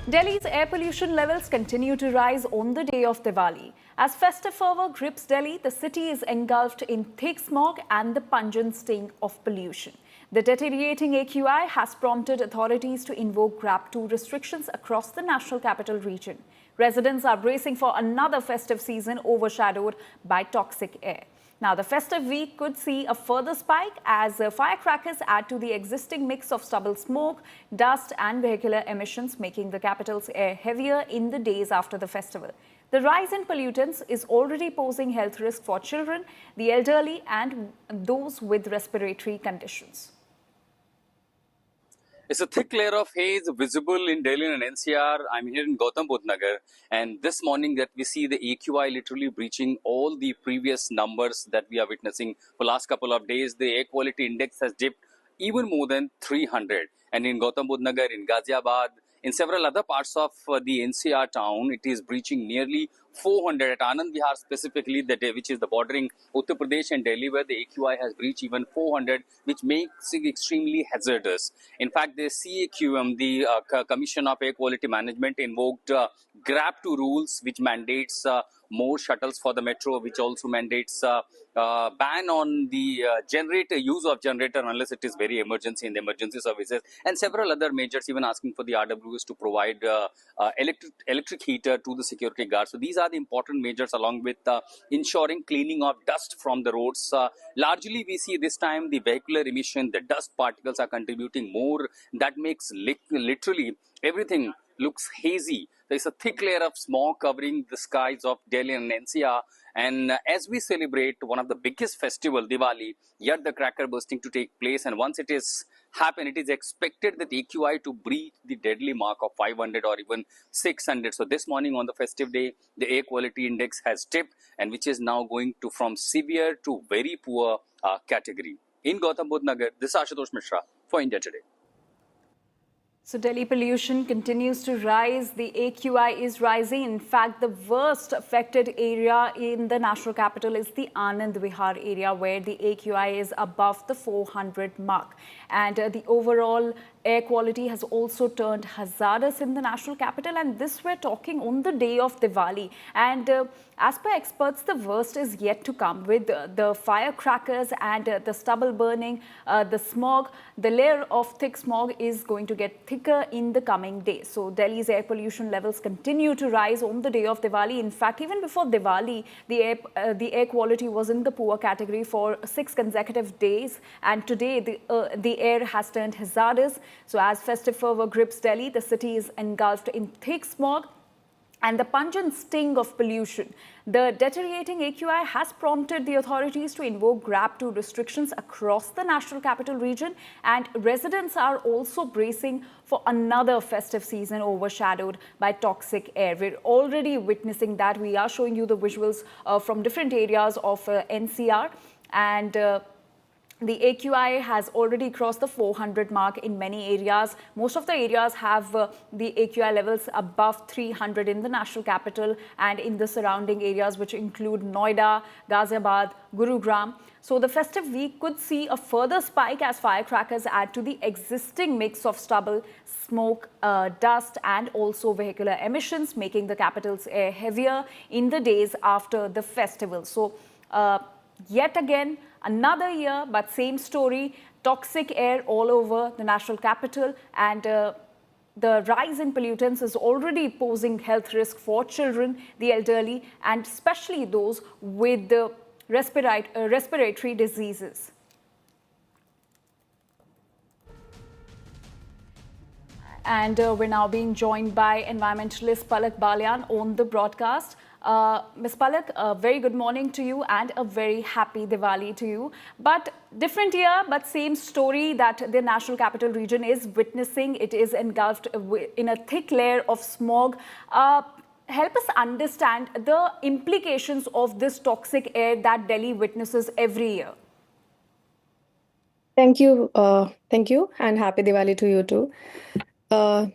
Delhi's air pollution levels continue to rise on the day of Diwali. As festive fervour grips Delhi, the city is engulfed in thick smog and the pungent sting of pollution. The deteriorating AQI has prompted authorities to invoke Grab 2 restrictions across the national capital region. Residents are bracing for another festive season overshadowed by toxic air. Now, the festive week could see a further spike as firecrackers add to the existing mix of stubble smoke, dust and vehicular emissions, making the capital's air heavier in the days after the festival. The rise in pollutants is already posing health risks for children, the elderly and those with respiratory conditions. It's a thick layer of haze visible in Delhi and NCR. I'm here in Gautam, Budh, Nagar, and this morning that we see the AQI literally breaching all the previous numbers that we are witnessing for last couple of days. The air quality index has dipped even more than 300. And in Gautam, Budh, Nagar, in Ghaziabad, in several other parts of the NCR town, it is breaching nearly 400 at Anand, Vihar specifically, which is the bordering Uttar Pradesh and Delhi, where the AQI has breached even 400, which makes it extremely hazardous. In fact, the CAQM, the Commission of Air Quality Management, invoked Grab 2 rules, which mandates more shuttles for the metro, which also mandates ban on the use of generator unless it is very emergency in the emergency services, and several other measures, even asking for the RWs to provide electric heater to the security guards. So these are the important measures, along with ensuring cleaning of dust from the roads. Largely, we see this time the vehicular emission, the dust particles are contributing more. That makes literally everything looks hazy. There is a thick layer of smog covering the skies of Delhi and NCR. And as we celebrate one of the biggest festival, Diwali, yet the cracker bursting to take place. And once it is happen, it is expected that AQI to breach the deadly mark of 500 or even 600. So this morning on the festive day, the air quality index has dipped, and which is now going to from severe to very poor category. In Gautam Budh Nagar, this is Ashutosh Mishra for India Today. So Delhi pollution continues to rise. The AQI is rising. In fact, the worst affected area in the national capital is the Anand Vihar area, where the AQI is above the 400 mark. And the overall air quality has also turned hazardous in the national capital. And this we're talking on the day of Diwali. And as per experts, the worst is yet to come with the firecrackers and the stubble burning, the smog. The layer of thick smog is going to get thicker in the coming days. So Delhi's air pollution levels continue to rise on the day of Diwali. In fact, even before Diwali, the air quality was in the poor category for 6 consecutive days. And today, the air has turned hazardous. So as festive fervour grips Delhi, the city is engulfed in thick smog and the pungent sting of pollution. The deteriorating AQI has prompted the authorities to invoke Grab 2 restrictions across the national capital region, and residents are also bracing for another festive season overshadowed by toxic air. We're already witnessing that. We are showing you the visuals from different areas of NCR, and the AQI has already crossed the 400 mark in many areas. Most of the areas have the AQI levels above 300 in the national capital and in the surrounding areas, which include Noida, Ghaziabad, Gurugram. So the festive week could see a further spike as firecrackers add to the existing mix of stubble, smoke, dust and also vehicular emissions, making the capital's air heavier in the days after the festival. So yet again, another year, but same story, toxic air all over the national capital, and the rise in pollutants is already posing health risk for children, the elderly, and especially those with the respiratory diseases. And we're now being joined by environmentalist Palak Balyam on the broadcast. Ms. Palak, a very good morning to you and a very happy Diwali to you. But different year, but same story that the national capital region is witnessing. It is engulfed in a thick layer of smog. Help us understand the implications of this toxic air that Delhi witnesses every year. Thank you, and happy Diwali to you too.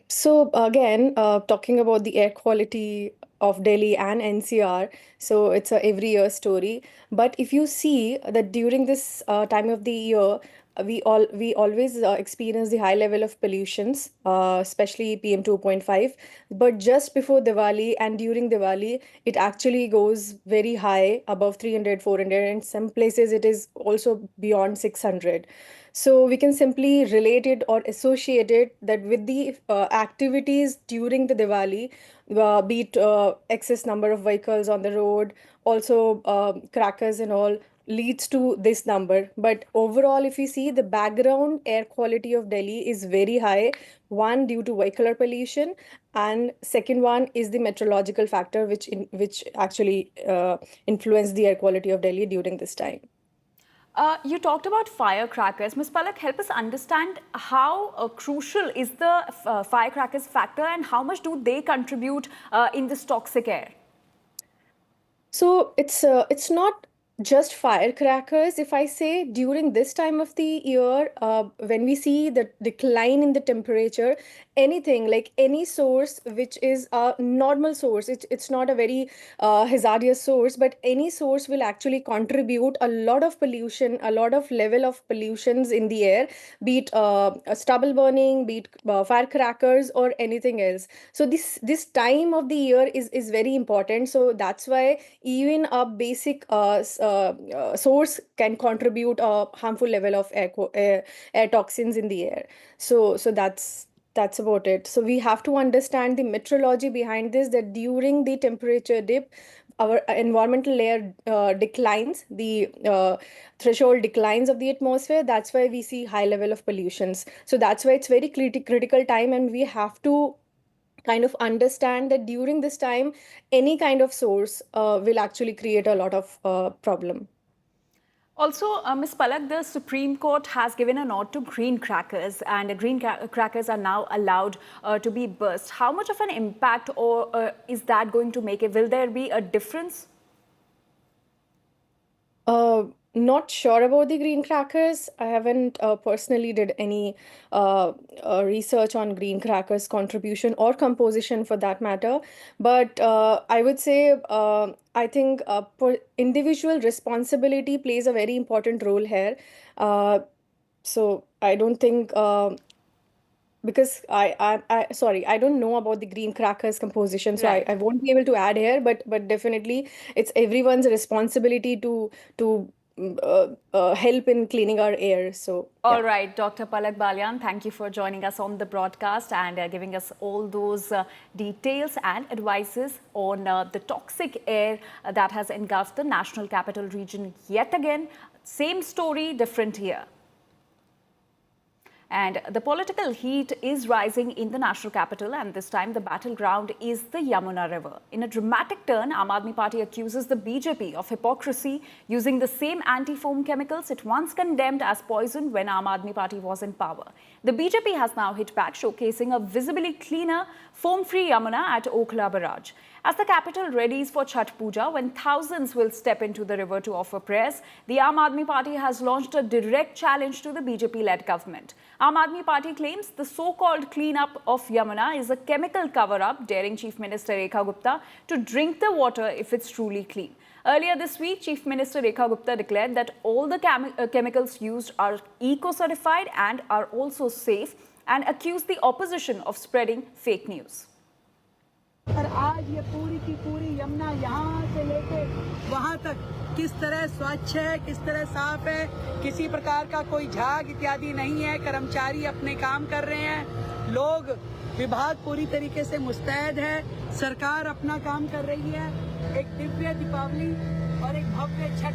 So again, talking about the air quality of Delhi and NCR, so it's a every year story. But if you see that during this time of the year, we always experience the high level of pollutions, especially PM 2.5. But just before Diwali and during Diwali, it actually goes very high, above 300, 400, and some places it is also beyond 600. So we can simply relate it or associate it that with the activities during the Diwali, be it excess number of vehicles on the road, also crackers and all, leads to this number. But overall, if you see, the background air quality of Delhi is very high. One, due to vehicular pollution, and second one is the meteorological factor, which actually influence the air quality of Delhi during this time. You talked about firecrackers. Ms. Palak, help us understand how crucial is the firecrackers factor and how much do they contribute in this toxic air? So it's not just firecrackers. If I say during this time of the year, when we see the decline in the temperature, anything like any source which is a normal source, it's not a very hazardous source, but any source will actually contribute a lot of pollution, a lot of level of pollutions in the air, be it stubble burning, be it firecrackers or anything else. So this time of the year is very important. So that's why even a basic source can contribute a harmful level of air toxins in the air. So that's about it. So we have to understand the meteorology behind this, that during the temperature dip, our environmental layer declines, the threshold declines of the atmosphere. That's why we see high level of pollutions. So that's why it's very critical time, and we have to kind of understand that during this time, any kind of source will actually create a lot of problem. Also, Ms. Palak, the Supreme Court has given a nod to green crackers, and green crackers are now allowed to be burst. How much of an impact or is that going to make? Will there be a difference? Not sure about the green crackers. I haven't personally did any research on green crackers contribution or composition for that matter. But I would say I think individual responsibility plays a very important role here. So I don't think because sorry, I don't know about the green crackers composition, so Right. I won't be able to add here. But definitely, it's everyone's responsibility to help in cleaning our air. So yeah. All right, Dr. Palak Balyam, thank you for joining us on the broadcast and giving us all those details and advices on the toxic air that has engulfed the National Capital Region yet again. Same story, different year. And the political heat is rising in the national capital, and this time the battleground is the Yamuna River. In a dramatic turn, Aam Aadmi Party accuses the BJP of hypocrisy using the same anti-foam chemicals it once condemned as poison when Aam Aadmi Party was in power. The BJP has now hit back, showcasing a visibly cleaner, foam-free Yamuna at Okhla Barrage. As the capital readies for Chhat Pooja, when thousands will step into the river to offer prayers, the Aam Aadmi Party has launched a direct challenge to the BJP-led government. Aam Aadmi Party claims the so-called cleanup of Yamuna is a chemical cover-up, daring Chief Minister Rekha Gupta to drink the water if it's truly clean. Earlier this week, Chief Minister Rekha Gupta declared that all the chemicals used are eco-certified and are also safe, and accused the opposition of spreading fake news. और आज ये पूरी की पूरी यमुना यहाँ से लेके वहाँ तक किस तरह स्वच्छ है, किस तरह साफ है, किसी प्रकार का कोई झाग इत्यादि नहीं है। कर्मचारी अपने काम कर रहे हैं, लोग विभाग पूरी तरीके से मुस्तैद है, सरकार अपना काम कर रही है। एक दिव्य दीपावली और एक भव्य छठ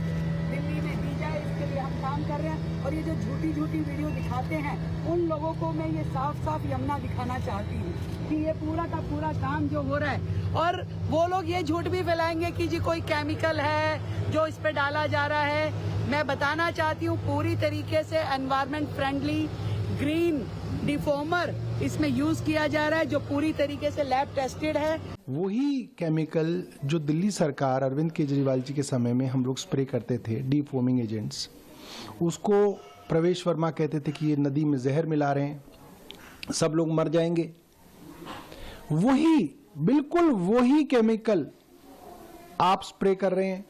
दिल्ली में दी जाए, इसके लिए हम काम कर रहे हैं। और ये जो झूठी वीडियो दिखाते हैं, उन लोगों को मैं ये साफ यमुना दिखाना चाहती हूँ कि ये पूरा का पूरा काम जो हो रहा है, और वो लोग ये झूठ भी फैलाएंगे कि जी कोई केमिकल है जो इस पे डाला जा रहा है। मैं बताना चाहती हूँ पूरी तरीके से एनवायरमेंट फ्रेंडली ग्रीन डिफॉर्मर इसमें यूज किया जा रहा है, जो पूरी तरीके से लैब टेस्टेड है। वही केमिकल जो दिल्ली सरकार अरविंद केजरीवाल जी के समय में हम लोग स्प्रे करते थे, डीफोमिंग एजेंट्स, उसको प्रवेश वर्मा कहते थे कि ये नदी में जहर मिला रहे हैं, सब लोग मर जाएंगे। वही बिल्कुल वही केमिकल आप स्प्रे कर रहे हैं,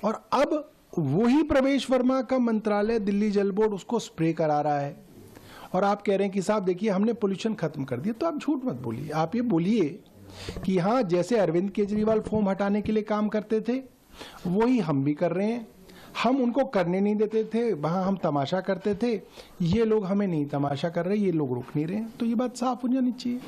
और अब वही प्रवेश वर्मा का मंत्रालय दिल्ली जल बोर्ड उसको स्प्रे करा रहा है और आप कह रहे हैं कि साहब देखिए हमने पोल्यूशन खत्म कर दिया। तो आप झूठ मत बोलिए, आप ये बोलिए कि हाँ जैसे अरविंद केजरीवाल फोम हटाने के लिए काम करते थे वही हम भी कर रहे हैं। हम उनको करने नहीं देते थे, वहां हम तमाशा करते थे, ये लोग हमें नहीं तमाशा कर रहे, ये लोग रोक नहीं रहे हैं। तो ये बात साफ हो जानी चाहिए।